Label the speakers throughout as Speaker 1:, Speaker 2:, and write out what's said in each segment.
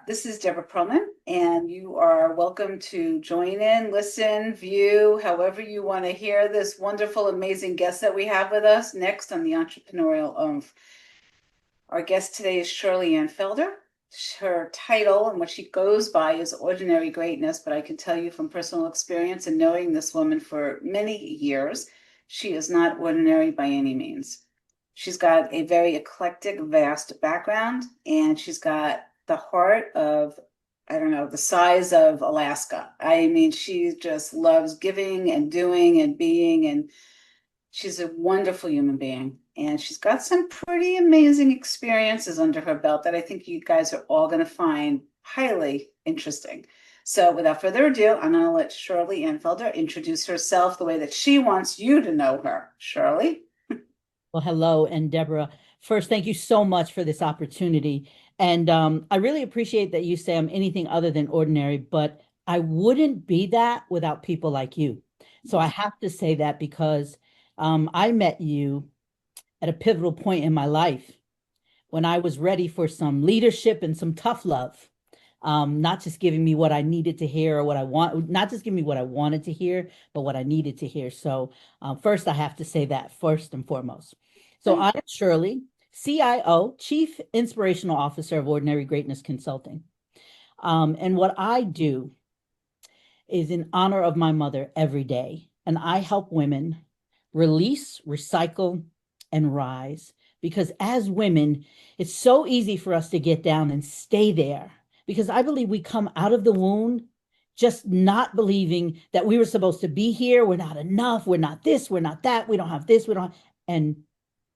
Speaker 1: This is Deborah Perlman, and you are welcome to join in, listen, view, however you want to hear this wonderful, amazing guest that we have with us next on the Entrepreneurial Oomph. Our guest today is Shirley Ann Felder. Her title and what she goes by is Ordinary Greatness, but I can tell you from personal experience and knowing this woman for many years, she is not ordinary by any means. She's got a very eclectic, vast background, and she's got the heart of, I don't know, the size of Alaska. I mean, she just loves giving and doing and being, and she's a wonderful human being. And she's got some pretty amazing experiences under her belt that I think you guys are all going to find highly interesting. So without further ado, I'm going to let Shirley Ann Felder introduce herself the way that she wants you to know her. Shirley?
Speaker 2: Well, hello, and Deborah. First, thank you so much for this opportunity. And I really appreciate that you say I'm anything other than ordinary, but I wouldn't be that without people like you. So I have to say that because I met you at a pivotal point in my life when I was ready for some leadership and some tough love. Not just giving me what I needed to hear or what I want, not just giving me what I wanted to hear, but what I needed to hear. So first, I have to say that first and foremost. So
Speaker 1: Thank
Speaker 2: I'm Shirley, CIO, Chief Inspirational Officer of Ordinary Greatness Consulting. And what I do is in honor of my mother every day. And I help women release, recycle, and rise. Because as women, it's so easy for us to get down and stay there. Because I believe we come out of the womb just not believing that we were supposed to be here. We're not enough. We're not this. We're not that. We don't have this. We don't. And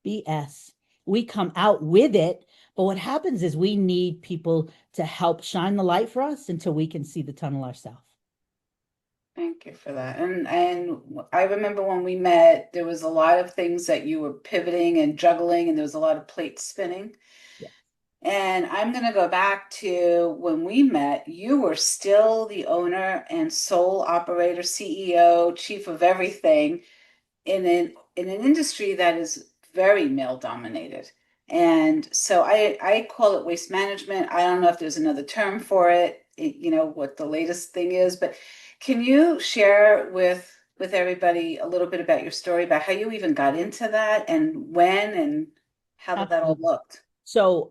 Speaker 2: BS. We come out with it. But what happens is we need people to help shine the light for us until we can see the tunnel ourselves.
Speaker 1: Thank you for that. And I remember when we met, there was a lot of things that you were pivoting and juggling, and there was a lot of plates spinning.
Speaker 2: Yeah.
Speaker 1: And I'm going to go back to when we met, you were still the owner and sole operator, CEO, chief of everything in an industry that is very male dominated. And so I call it waste management. I don't know if there's another term for it, what the latest thing is, but can you share with everybody a little bit about your story about how you even got into that and when and how that all
Speaker 2: Absolutely.
Speaker 1: looked?
Speaker 2: So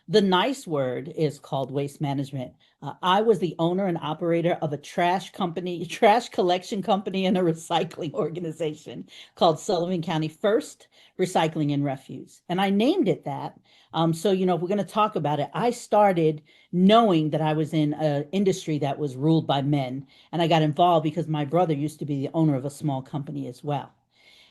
Speaker 2: the nice word is called waste management. I was the owner and operator of a trash company, trash collection company, and a recycling organization called Sullivan County First Recycling and Refuse. And I named it that. So, if we're going to talk about it, I started knowing that I was in an industry that was ruled by men. And I got involved because my brother used to be the owner of a small company as well.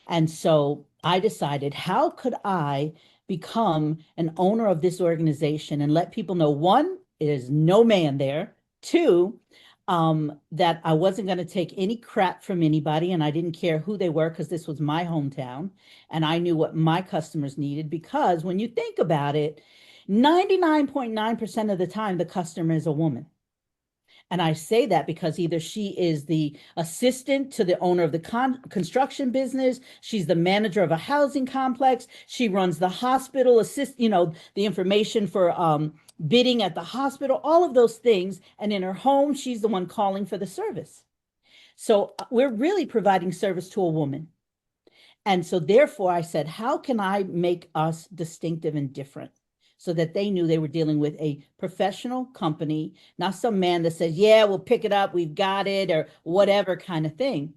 Speaker 2: And so I decided, how could I become an owner of this organization and let people know, one, there's no man there. Two, that I wasn't going to take any crap from anybody and I didn't care who they were because this was my hometown and I knew what my customers needed. Because when you think about it, 99.9% of the time, the customer is a woman. And I say that because either she is the assistant to the owner of the construction business, she's the manager of a housing complex, she runs the hospital, the information for bidding at the hospital, all of those things. And in her home, she's the one calling for the service. So we're really providing service to a woman. And so therefore I said, how can I make us distinctive and different? So that they knew they were dealing with a professional company, not some man that says, yeah, we'll pick it up, we've got it, or whatever kind of thing.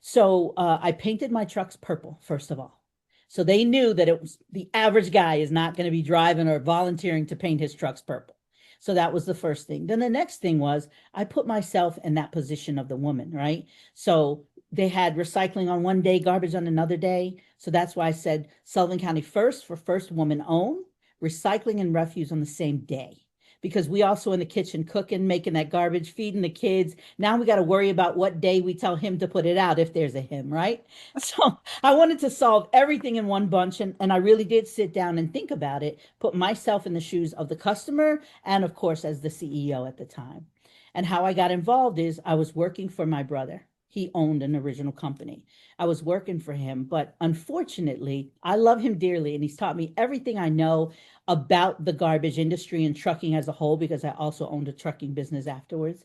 Speaker 2: So I painted my trucks purple, first of all. So they knew that it was the average guy is not going to be driving or volunteering to paint his trucks purple. So that was the first thing. Then the next thing was I put myself in that position of the woman, right? So they had recycling on one day, garbage on another day. So that's why I said Sullivan County First for first woman owned, recycling and refuse on the same day. Because we also in the kitchen cooking, making that garbage, feeding the kids. Now we got to worry about what day we tell him to put it out if there's a him, right? So I wanted to solve everything in one bunch. And I really did sit down and think about it, put myself in the shoes of the customer, and of course, as the CEO at the time. And how I got involved is I was working for my brother. he owned an original company. I was working for him, but unfortunately, I love him dearly, and he's taught me everything I know about the garbage industry and trucking as a whole, because I also owned a trucking business afterwards.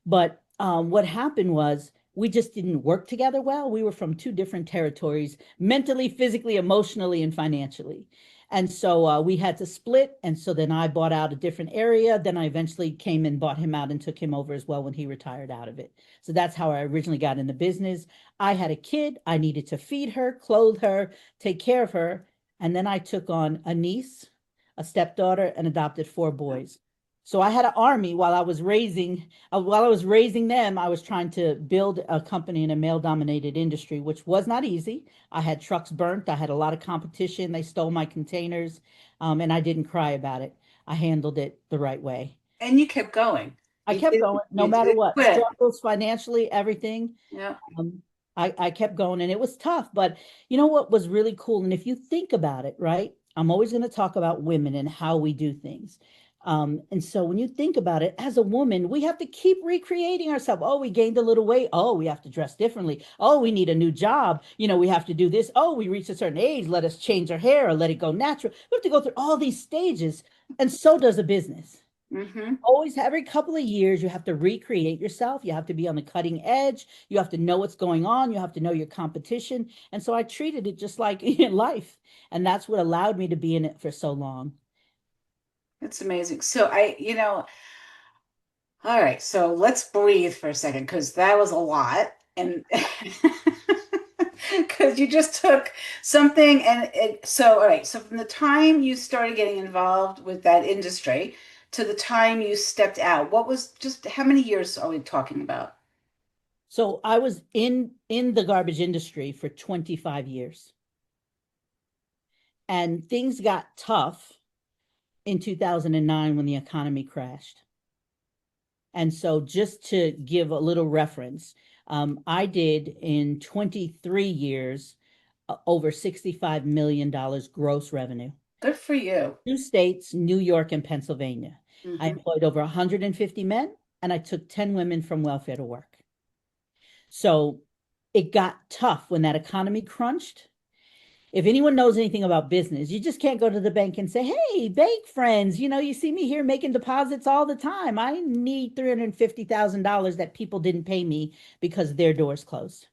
Speaker 2: But what happened was we just didn't work together well. We were from two different territories, mentally, physically, emotionally, and financially. And so we had to split. And so then I bought out a different area. Then I eventually came and bought him out and took him over as well when he retired out of it. So that's how I originally got in the business. I had a kid. I needed to feed her, clothe her, take care of her. And then I took on a niece, a stepdaughter, and adopted four boys. So I had an army while I was raising them. I was trying to build a company in a male dominated industry, which was not easy. I had trucks burnt. I had a lot of competition. They stole my containers, and I didn't cry about it. I handled it the right way.
Speaker 1: And you kept going.
Speaker 2: I kept going no
Speaker 1: You
Speaker 2: matter
Speaker 1: didn't
Speaker 2: what,
Speaker 1: quit.
Speaker 2: struggles financially, everything.
Speaker 1: Yeah.
Speaker 2: Um, I kept going, and it was tough. But you know what was really cool? And if you think about it, right? I'm always going to talk about women and how we do things. And so when you think about it, as a woman, we have to keep recreating ourselves. Oh, we gained a little weight. Oh, we have to dress differently. Oh, we need a new job. We have to do this. Oh, we reach a certain age. Let us change our hair or let it go natural. We have to go through all these stages. And so does a business.
Speaker 1: Mm-hmm.
Speaker 2: Always, every couple of years, you have to recreate yourself. You have to be on the cutting edge. You have to know what's going on. You have to know your competition. And so I treated it just like in life. And that's what allowed me to be in it for so long.
Speaker 1: It's amazing. All right, so let's breathe for a second because that was a lot. And because you just took something all right, so from the time you started getting involved with that industry to the time you stepped out, what was just how many years are we talking about?
Speaker 2: So I was in the garbage industry for 25 years. And things got tough in 2009 when the economy crashed. And so, just to give a little reference, I did in 23 years over $65 million gross revenue.
Speaker 1: Good for you.
Speaker 2: Two states, New York and Pennsylvania. I
Speaker 1: Hmm.
Speaker 2: employed over 150 men, and I took 10 women from welfare to work. So it got tough when that economy crunched. If anyone knows anything about business, you just can't go to the bank and say, hey, bank friends, you see me here making deposits all the time. I need $350,000 that people didn't pay me because their doors closed.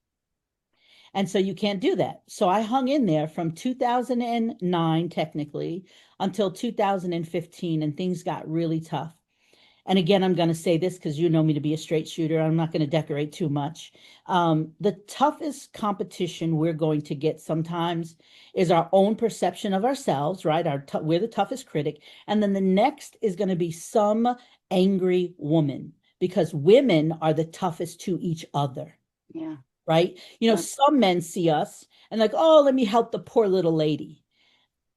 Speaker 2: And so you can't do that. So I hung in there from 2009, technically, until 2015, and things got really tough. And again, I'm going to say this because you know me to be a straight shooter. I'm not going to decorate too much. The toughest competition we're going to get sometimes is our own perception of ourselves, right? We're the toughest critic. And then the next is going to be some angry woman, because women are the toughest to each other,
Speaker 1: Yeah.
Speaker 2: right? Some men see us and like, oh, let me help the poor little lady.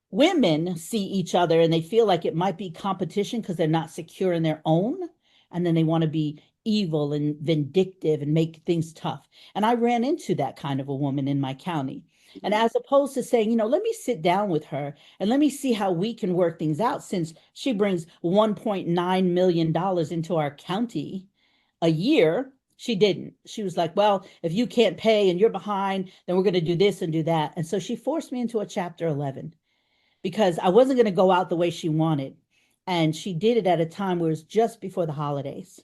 Speaker 2: Women see each other and they feel like it might be competition because they're not secure in their own. And then they want to be evil and vindictive and make things tough. And I ran into that kind of a woman in my county. And as opposed to saying, let me sit down with her and let me see how we can work things out, since she brings $1.9 million into our county a year, she didn't. She was like, well, if you can't pay and you're behind, then we're going to do this and do that. And so she forced me into a chapter 11 because I wasn't going to go out the way she wanted. And she did it at a time where it was just before the holidays.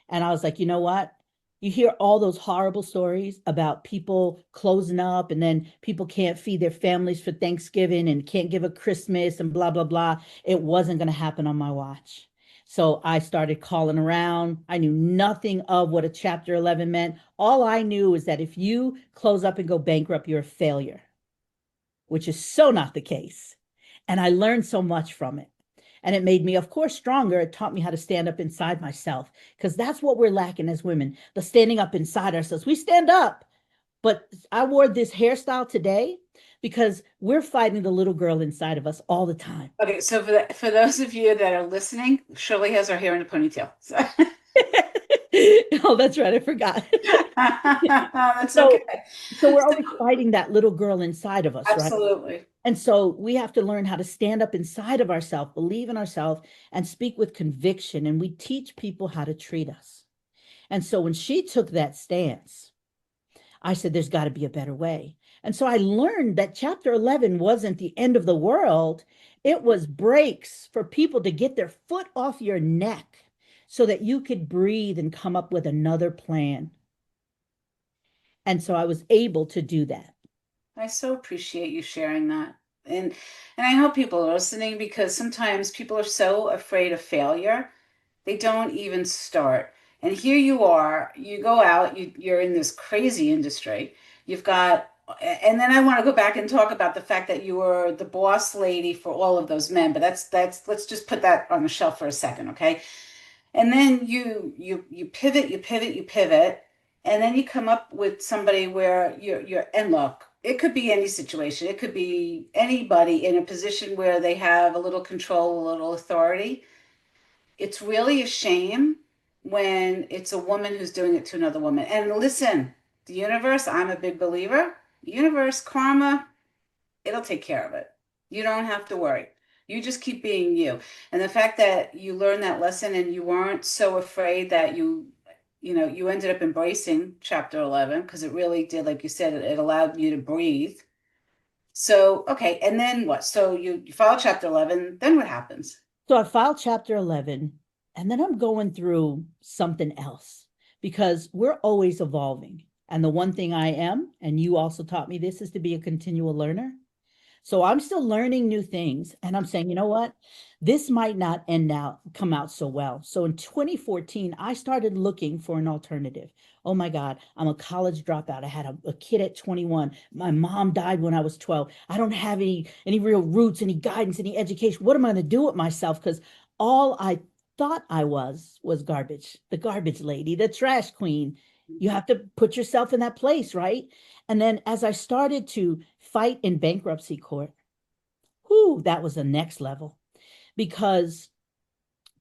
Speaker 2: And I was like, you know what? You hear all those horrible stories about people closing up and then people can't feed their families for Thanksgiving and can't give a Christmas and blah, blah, blah. It wasn't going to happen on my watch. So I started calling around. I knew nothing of what a Chapter 11 meant. All I knew is that if you close up and go bankrupt, you're a failure, which is so not the case. And I learned so much from it. And it made me, of course, stronger. It taught me how to stand up inside myself, because that's what we're lacking as women, the standing up inside ourselves. We stand up, but I wore this hairstyle today because we're fighting the little girl inside of us all the time.
Speaker 1: Okay, so for those of you that are listening, Shirley has her hair in a ponytail. So.
Speaker 2: Oh, that's right. I forgot.
Speaker 1: That's
Speaker 2: So,
Speaker 1: okay.
Speaker 2: so we're always
Speaker 1: So,
Speaker 2: fighting that little girl inside of us, right?
Speaker 1: absolutely.
Speaker 2: And so we have to learn how to stand up inside of ourselves, believe in ourselves, and speak with conviction. And we teach people how to treat us. And so when she took that stance, I said, there's got to be a better way. And so I learned that chapter 11 wasn't the end of the world. It was breaks for people to get their foot off your neck so that you could breathe and come up with another plan. And so I was able to do that.
Speaker 1: I so appreciate you sharing that. And I hope people are listening because sometimes people are so afraid of failure, they don't even start. And here you are, you go out, you're in this crazy industry. You've got, and then I want to go back and talk about the fact that you were the boss lady for all of those men, but let's just put that on the shelf for a second, okay? And then you pivot, you pivot, and then you come up with somebody where and look, it could be any situation. It could be anybody in a position where they have a little control, a little authority. It's really a shame when it's a woman who's doing it to another woman. And listen, the universe, I'm a big believer. Universe, karma, it'll take care of it. You don't have to worry. You just keep being you. And the fact that you learned that lesson and you weren't so afraid that you ended up embracing chapter 11 because it really did, like you said, it allowed you to breathe. So, okay. And then what? So you follow chapter 11, then what happens?
Speaker 2: So I filed chapter 11, and then I'm going through something else because we're always evolving. And the one thing I am, and you also taught me this, is to be a continual learner. So I'm still learning new things. And I'm saying, you know what? This might not come out so well. So in 2014, I started looking for an alternative. Oh my God, I'm a college dropout. I had a kid at 21. My mom died when I was 12. I don't have any real roots, any guidance, any education. What am I going to do with myself? Because all I thought I was garbage, the garbage lady, the trash queen. You have to put yourself in that place, right? And then as I started to fight in bankruptcy court, whoo, that was the next level because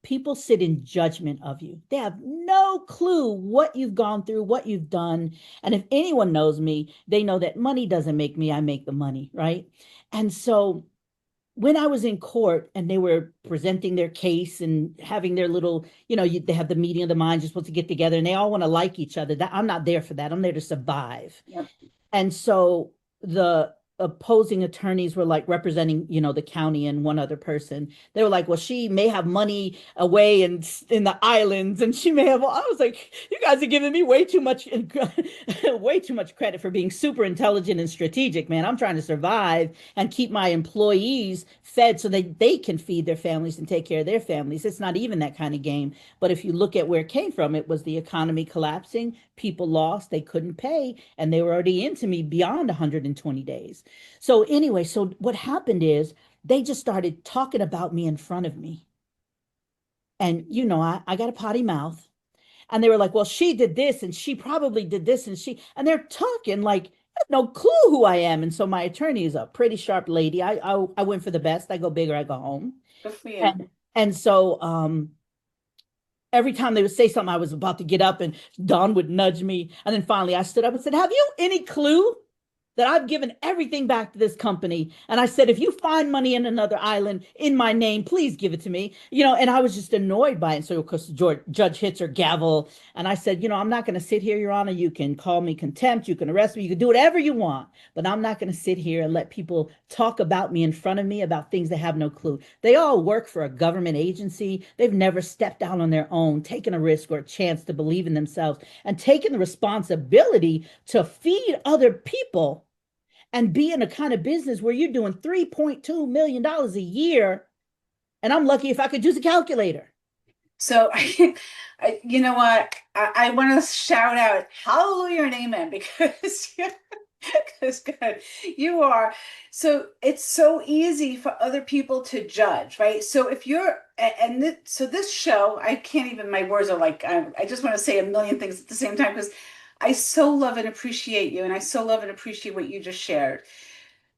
Speaker 2: people sit in judgment of you. They have no clue what you've gone through, what you've done. And if anyone knows me, they know that money doesn't make me, I make the money, right? And so when I was in court and they were presenting their case and having their little, they have the meeting of the minds, you're supposed to get together and they all want to like each other. I'm not there for that. I'm there to survive.
Speaker 1: Yep.
Speaker 2: And so the opposing attorneys were like representing, the county and one other person. They were like, well, she may have money away in the islands and she may have, I was like, you guys are giving me way too much, way too much credit for being super intelligent and strategic, man. I'm trying to survive and keep my employees fed so that they can feed their families and take care of their families. It's not even that kind of game. But if you look at where it came from, it was the economy collapsing, people lost, they couldn't pay, and they were already into me beyond 120 days. So anyway, so what happened is they just started talking about me in front of me. And I got a potty mouth. And they were like, well, she did this and she probably did this and they're talking like I have no clue who I am. And so my attorney is a pretty sharp lady. I went for the best. I go big or I go home.
Speaker 1: Good for you.
Speaker 2: And so every time they would say something, I was about to get up and Don would nudge me. And then finally I stood up and said, have you any clue that I've given everything back to this company? And I said, if you find money in another island in my name, please give it to me. And I was just annoyed by it. And so, of course, Judge hits her gavel. And I said, I'm not going to sit here, Your Honor. You can call me contempt. You can arrest me. You can do whatever you want. But I'm not going to sit here and let people talk about me in front of me about things they have no clue. They all work for a government agency. They've never stepped out on their own, taken a risk or a chance to believe in themselves and taken the responsibility to feed other people and be in a kind of business where you're doing $3.2 million a year. And I'm lucky if I could use a calculator.
Speaker 1: So you know what? I want to shout out hallelujah and amen because because good. You are. So it's so easy for other people to judge, right? So if you're, so this show, I can't even, my words are like, I just want to say a million things at the same time because I so love and appreciate you. And I so love and appreciate what you just shared.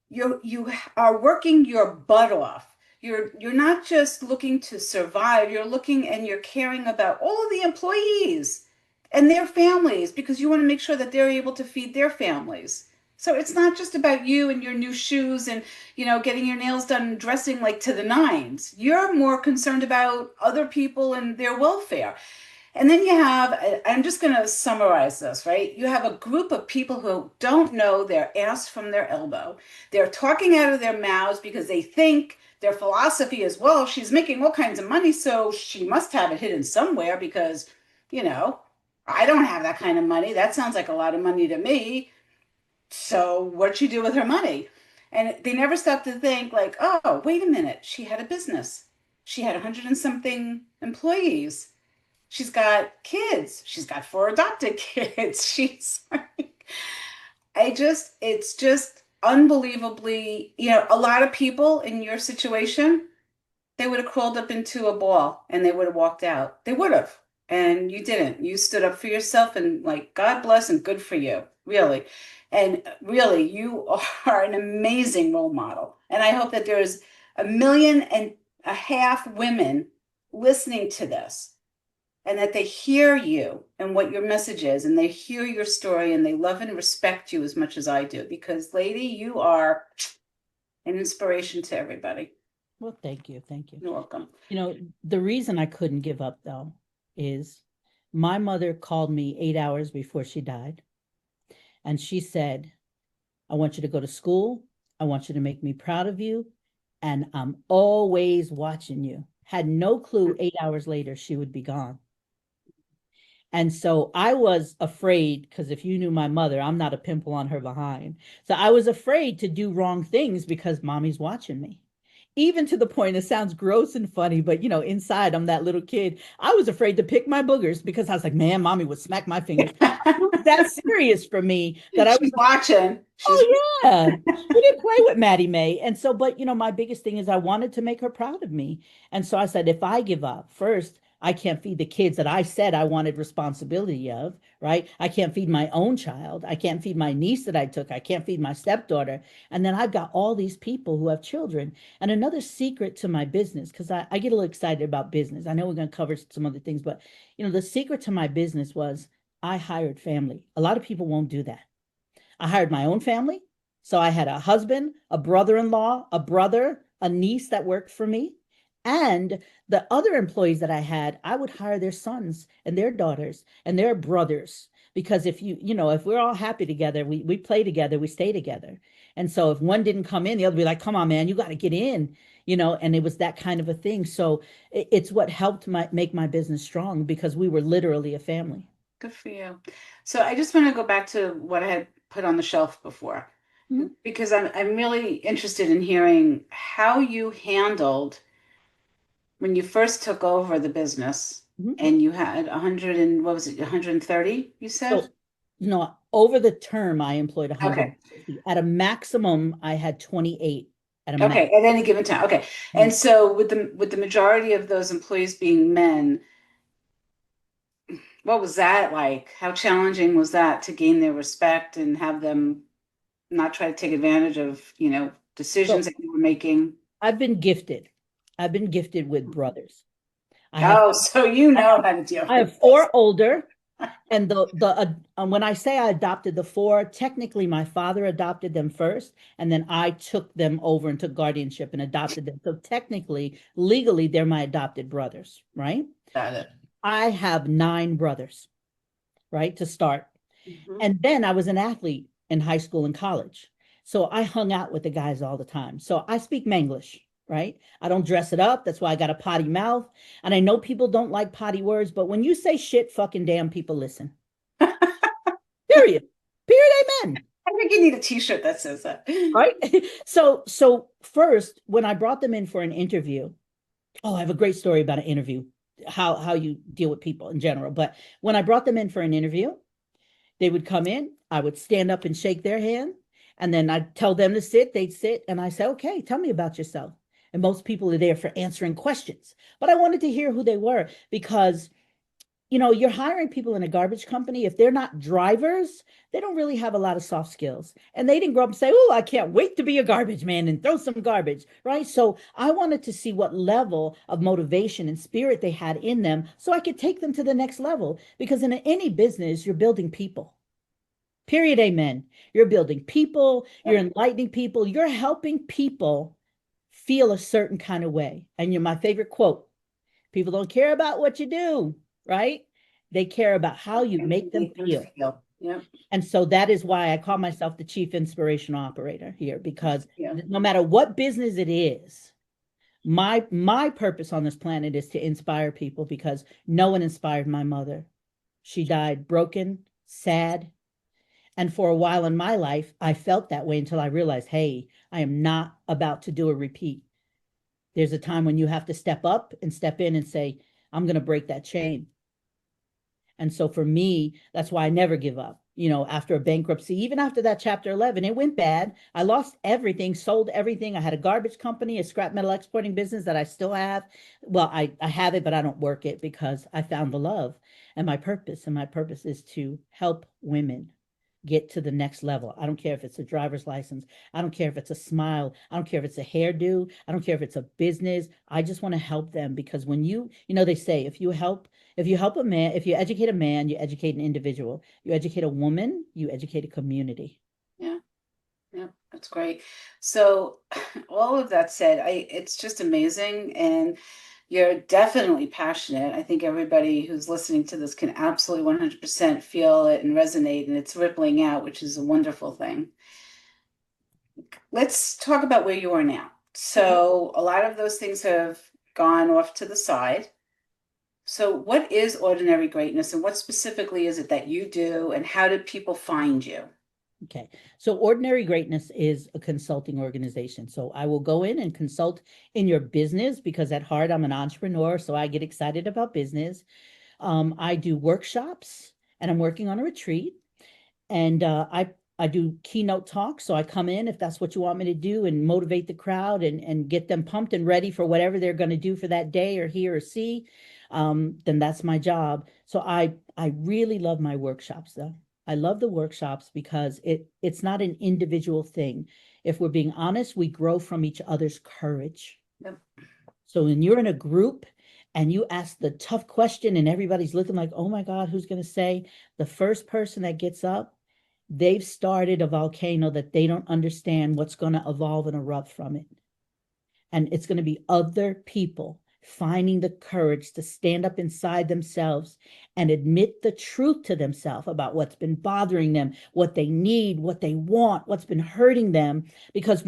Speaker 1: You are working your butt off. You're not just looking to survive, you're looking and you're caring about all of the employees and their families because you want to make sure that they're able to feed their families. So it's not just about you and your new shoes and getting your nails done and dressing like to the nines. You're more concerned about other people and their welfare. And then you have, I'm just going to summarize this, right? You have a group of people who don't know their ass from their elbow. They're talking out of their mouths because they think their philosophy is, well, she's making all kinds of money, so she must have it hidden somewhere because, you know, I don't have that kind of money. That sounds like a lot of money to me. So what'd she do with her money? And they never stop to think like, oh, wait a minute. She had a business. She had 100 and something employees. She's got kids. She's got four adopted kids. She's like, it's just unbelievably, a lot of people in your situation, they would have crawled up into a ball and they would have walked out. They would have. And you didn't. You stood up for yourself and like, God bless and good for you, really. And really, you are an amazing role model. And I hope that there's 1.5 million women listening to this and that they hear you and what your message is, and they hear your story and they love and respect you as much as I do. Because, lady, you are an inspiration to everybody.
Speaker 2: Well, thank you. Thank you.
Speaker 1: You're welcome.
Speaker 2: The reason I couldn't give up though is my mother called me 8 hours before she died. And she said, I want you to go to school. I want you to make me proud of you. And I'm always watching you. Had no clue 8 hours later she would be gone. And so I was afraid, because if you knew my mother, I'm not a pimple on her behind. So I was afraid to do wrong things because mommy's watching me. Even to the point, it sounds gross and funny, but inside I'm that little kid. I was afraid to pick my boogers because I was like, man, mommy would smack my fingers. It was that serious for me that I
Speaker 1: She's
Speaker 2: was,
Speaker 1: watching. She's
Speaker 2: oh yeah, we didn't play with Maddie Mae. And so, but my biggest thing is I wanted to make her proud of me. And so I said, if I give up, first, I can't feed the kids that I said I wanted responsibility of, right? I can't feed my own child. I can't feed my niece that I took. I can't feed my stepdaughter. And then I've got all these people who have children. And another secret to my business, because I get a little excited about business. I know we're going to cover some other things, but the secret to my business was I hired family. A lot of people won't do that. I hired my own family. So I had a husband, a brother-in-law, a brother, a niece that worked for me. And the other employees that I had, I would hire their sons and their daughters and their brothers. Because if if we're all happy together, we play together, we stay together. And so if one didn't come in, the other would be like, come on, man, you got to get in, and it was that kind of a thing. So it's what helped make my business strong because we were literally a family.
Speaker 1: good for you. So I just want to go back to what I had put on the shelf before,
Speaker 2: Mhm.
Speaker 1: because I'm really interested in hearing how you handled when you first took over the business
Speaker 2: Mhm.
Speaker 1: and you had 100 and what was it, 130, you said?
Speaker 2: So, over the term, I employed
Speaker 1: Okay.
Speaker 2: 150. At a maximum, I had 28 at a max.
Speaker 1: Okay, at any given time. Okay. And
Speaker 2: Mhm.
Speaker 1: so with the majority of those employees being men, what was that like? How challenging was that to gain their respect and have them not try to take advantage of, decisions
Speaker 2: So
Speaker 1: that you were making?
Speaker 2: I've been gifted. I've been gifted with brothers. I have
Speaker 1: Oh, so you
Speaker 2: I
Speaker 1: know
Speaker 2: have
Speaker 1: how to deal
Speaker 2: I
Speaker 1: with
Speaker 2: have
Speaker 1: this.
Speaker 2: four older, and when I say I adopted the four, technically my father adopted them first, and then I took them over and took guardianship and adopted them. So technically, legally, they're my adopted brothers, right?
Speaker 1: Got it.
Speaker 2: I have 9 brothers, right, to start.
Speaker 1: Mhm.
Speaker 2: And then I was an athlete in high school and college. So I hung out with the guys all the time. So I speak Manglish, right? I don't dress it up. That's why I got a potty mouth. And I know people don't like potty words, but when you say shit, fucking damn, people listen. Period. Period. Amen.
Speaker 1: I think you need a t-shirt that says that.
Speaker 2: Right? So first, when I brought them in for an interview, oh, I have a great story about an interview, how you deal with people in general. But when I brought them in for an interview, they would come in, I would stand up and shake their hand, and then I'd tell them to sit, they'd sit, and I say, okay, tell me about yourself. And most people are there for answering questions. But I wanted to hear who they were because, you're hiring people in a garbage company. If they're not drivers, they don't really have a lot of soft skills. And they didn't grow up and say, oh, I can't wait to be a garbage man and throw some garbage, right? So I wanted to see what level of motivation and spirit they had in them so I could take them to the next level. Because in any business, you're building people. Period. Amen. You're building people, you're enlightening people, you're helping people feel a certain kind of way. And you're my favorite quote, people don't care about what you do, right? They care about how you make them feel.
Speaker 1: Yeah.
Speaker 2: And so that is why I call myself the chief inspirational operator here, because
Speaker 1: Yeah.
Speaker 2: no matter what business it is, my purpose on this planet is to inspire people, because no one inspired my mother. She died broken, sad. And for a while in my life, I felt that way until I realized, hey, I am not about to do a repeat. There's a time when you have to step up and step in and say, I'm going to break that chain. And so for me, that's why I never give up. You know, after a bankruptcy, even after that chapter 11, it went bad. I lost everything, sold everything. I had a garbage company, a scrap metal exporting business that I still have. Well, I have it, but I don't work it because I found the love and my purpose. And my purpose is to help women get to the next level. I don't care if it's a driver's license. I don't care if it's a smile. I don't care if it's a hairdo. I don't care if it's a business. I just want to help them, because when they say if you help a man, if you educate a man, you educate an individual. You educate a woman, you educate a community.
Speaker 1: Yeah. Yeah, that's great. So all of that said, it's just amazing, and you're definitely passionate. I think everybody who's listening to this can absolutely 100% feel it and resonate, and it's rippling out, which is a wonderful thing. Let's talk about where you are now. So a lot of those things have gone off to the side. So what is ordinary greatness, and what specifically is it that you do, and how do people find you?
Speaker 2: Okay. So Ordinary Greatness is a consulting organization. So I will go in and consult in your business, because at heart I'm an entrepreneur. So I get excited about business. I do workshops, and I'm working on a retreat. And I do keynote talks. So I come in, if that's what you want me to do, and motivate the crowd and get them pumped and ready for whatever they're going to do for that day or hear or see. Then that's my job. So I really love my workshops, though. I love the workshops because it's not an individual thing. If we're being honest, we grow from each other's courage.
Speaker 1: Yep.
Speaker 2: So when you're in a group and you ask the tough question and everybody's looking like, oh my God, who's going to say? The first person that gets up, they've started a volcano that they don't understand what's going to evolve and erupt from it. And it's going to be other people finding the courage to stand up inside themselves and admit the truth to themselves about what's been bothering them, what they need, what they want, what's been hurting them. Because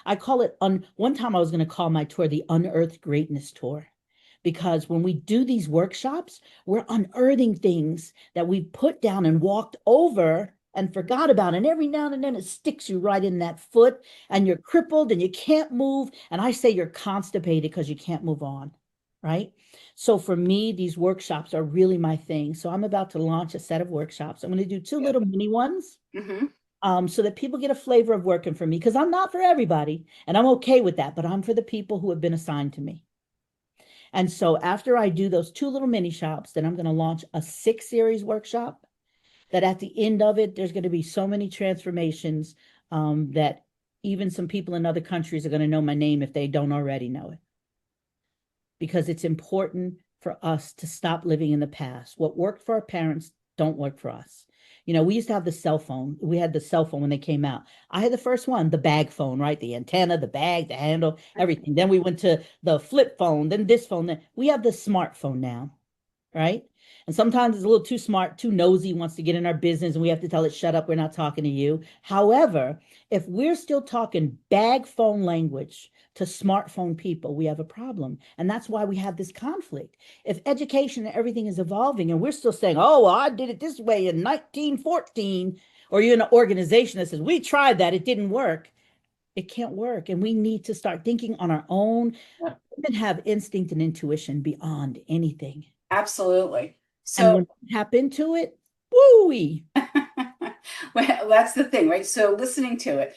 Speaker 2: I call it, one time I was going to call my tour the Unearthed Greatness Tour. Because when we do these workshops, we're unearthing things that we put down and walked over and forgot about. And every now and then it sticks you right in that foot, and you're crippled and you can't move. And I say you're constipated because you can't move on, right? So for me, these workshops are really my thing. So I'm about to launch a set of workshops. I'm going to do two little mini ones. So that people get a flavor of working for me, because I'm not for everybody, and I'm okay with that, but I'm for the people who have been assigned to me. And so after I do those two little mini shops, then I'm going to launch a 6-series workshop that at the end of it, there's going to be so many transformations that even some people in other countries are going to know my name if they don't already know it. Because it's important for us to stop living in the past. What worked for our parents don't work for us. You know, we used to have the cell phone. We had the cell phone when they came out. I had the first one, the bag phone, right? The antenna, the bag, the handle, everything. Then we went to the flip phone, then this phone. Then we have the smartphone now, right? And sometimes it's a little too smart, too nosy, wants to get in our business, and we have to tell it, shut up, we're not talking to you. However, if we're still talking bag phone language to smartphone people, we have a problem. And that's why we have this conflict. If education and everything is evolving and we're still saying, oh, well, I did it this way in 1914, or you're in an organization that says, we tried that, it didn't work, it can't work. And we need to start thinking on our own. Women have instinct and intuition beyond anything.
Speaker 1: Absolutely.
Speaker 2: And
Speaker 1: So
Speaker 2: when we tap into it, woo-wee.
Speaker 1: well, that's the thing, right? So listening to it,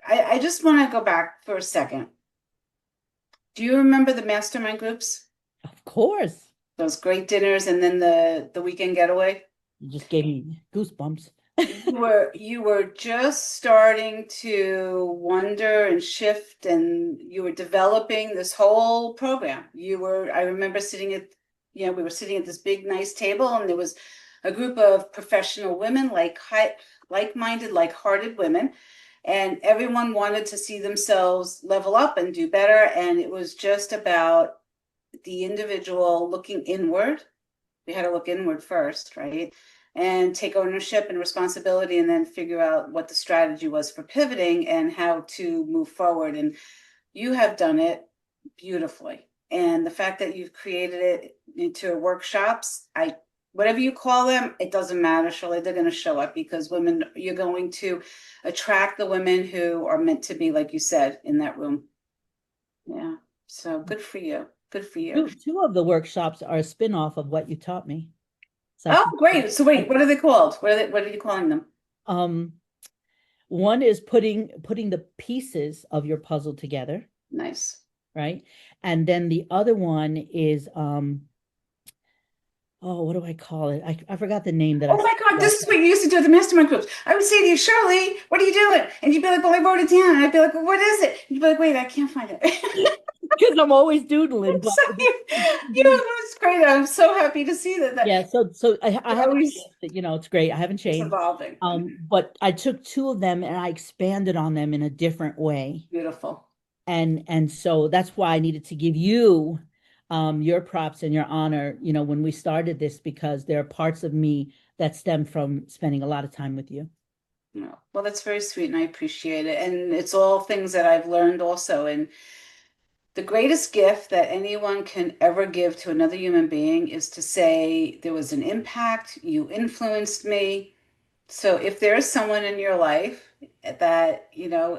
Speaker 1: I just want to go back for a second. Do you remember the mastermind groups?
Speaker 2: Of course.
Speaker 1: Those great dinners and then the weekend getaway?
Speaker 2: You just gave me goosebumps.
Speaker 1: You were just starting to wonder and shift, and you were developing this whole program. I remember we were sitting at this big nice table, and there was a group of professional women, like-minded, like-hearted women, and everyone wanted to see themselves level up and do better. And it was just about the individual looking inward we had to look inward first, right? And take ownership and responsibility, and then figure out what the strategy was for pivoting and how to move forward. And you have done it beautifully. And the fact that you've created it into workshops, whatever you call them, it doesn't matter, Shirley, they're going to show up, because women, you're going to attract the women who are meant to be, like you said, in that room. Yeah. So good for you. Good for you.
Speaker 2: Two of the workshops are a spin-off of what you taught me. So
Speaker 1: Oh, great. So wait, what are they called? What are you calling them?
Speaker 2: um, one is putting the pieces of your puzzle together,
Speaker 1: Nice.
Speaker 2: right? And then the other one is oh, what do I call it? I forgot the name that
Speaker 1: Oh my God, this is what you used to do at the mastermind groups. I would say to you, Shirley, what are you doing? And you'd be like, well, I wrote it down. And I'd be like, well, what is it? And you'd be like, wait, I can't find it.
Speaker 2: because I'm always doodling. But
Speaker 1: So it's great. I'm so happy to see that.
Speaker 2: yeah, so I haven't
Speaker 1: always,
Speaker 2: changed it, it's great. I haven't
Speaker 1: it's
Speaker 2: changed.
Speaker 1: evolving.
Speaker 2: But I took two of them and I expanded on them in a different way.
Speaker 1: Beautiful.
Speaker 2: And so that's why I needed to give you your props and your honor, when we started this, because there are parts of me that stem from spending a lot of time with you.
Speaker 1: No. Well, that's very sweet, and I appreciate it. And it's all things that I've learned also. And the greatest gift that anyone can ever give to another human being is to say, there was an impact, you influenced me. So if there is someone in your life that,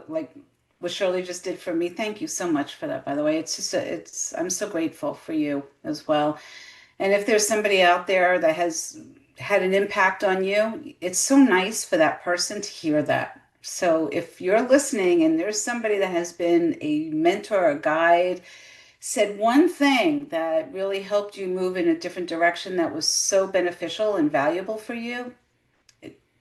Speaker 1: like what Shirley just did for me, thank you so much for that, by the way. It's just, I'm so grateful for you as well. And if there's somebody out there that has had an impact on you, it's so nice for that person to hear that. So if you're listening and there's somebody that has been a mentor, a guide, said one thing that really helped you move in a different direction that was so beneficial and valuable for you,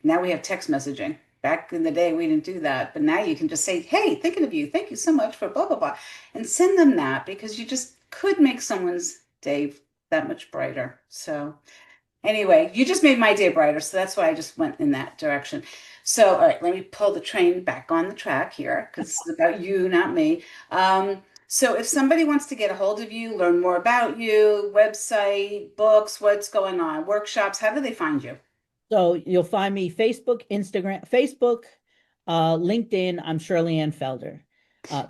Speaker 1: now we have text messaging. Back in the day, we didn't do that, but now you can just say, hey, thinking of you, thank you so much for blah, blah, blah, and send them that, because you just could make someone's day that much brighter. So anyway, you just made my day brighter, so that's why I just went in that direction. So, all right, let me pull the train back on the track here, because it's about you, not me. So if somebody wants to get a hold of you, learn more about you, website, books, what's going on, workshops, how do they find you?
Speaker 2: So you'll find me Facebook, LinkedIn, I'm Shirley Ann Felder.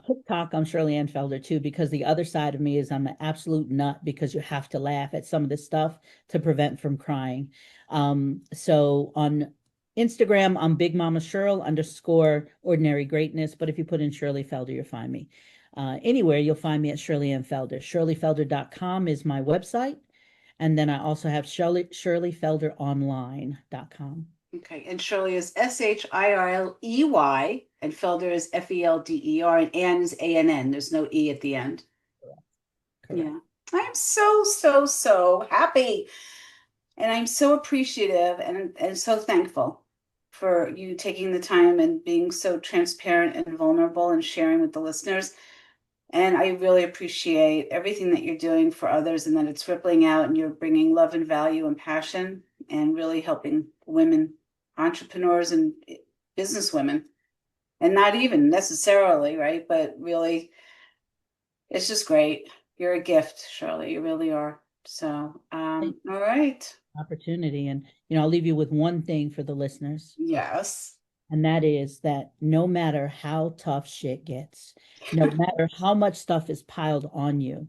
Speaker 2: TikTok, I'm Shirley Ann Felder too, because the other side of me is I'm an absolute nut, because you have to laugh at some of this stuff to prevent from crying. So on Instagram, I'm Big Mama Shirl _ ordinary greatness. But if you put in Shirley Felder, you'll find me. Anywhere you'll find me at Shirley Ann Felder. ShirleyFelder.com is my website. And then I also have ShirleyFelderOnline.com.
Speaker 1: Okay, and Shirley is Shirley, and Felder is Felder, and Ann is ANN. There's no E at the end.
Speaker 2: Correct.
Speaker 1: Yeah, I am so, so, so happy. And I'm so appreciative and so thankful for you taking the time and being so transparent and vulnerable and sharing with the listeners. And I really appreciate everything that you're doing for others, and that it's rippling out and you're bringing love and value and passion and really helping women, entrepreneurs and business women. And not even necessarily, right? But really, it's just great. You're a gift, Shirley. You really are. So, all right.
Speaker 2: Opportunity. And, I'll leave you with one thing for the listeners.
Speaker 1: Yes.
Speaker 2: And that is that no matter how tough shit gets, no matter how much stuff is piled on you,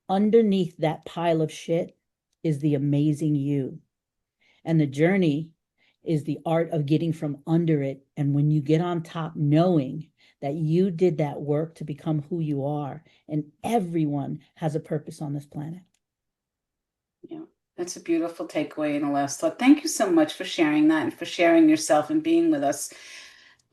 Speaker 2: underneath that pile of shit is the amazing you. And the journey is the art of getting from under it. And when you get on top, knowing that you did that work to become who you are, and everyone has a purpose on this planet.
Speaker 1: Yeah, that's a beautiful takeaway and a last thought. Thank you so much for sharing that and for sharing yourself and being with us.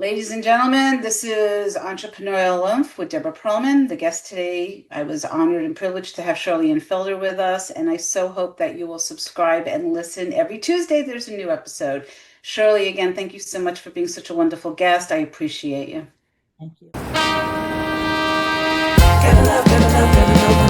Speaker 1: Ladies and gentlemen, this is Entrepreneurial Oomph with Deborah Perlman. The guest today, I was honored and privileged to have Shirley Ann Felder with us, and I so hope that you will subscribe and listen. Every Tuesday, there's a new episode. Shirley, again, thank you so much for being such a wonderful guest. I appreciate you.
Speaker 2: Thank you.
Speaker 3: Gotta love, gotta love, gotta love.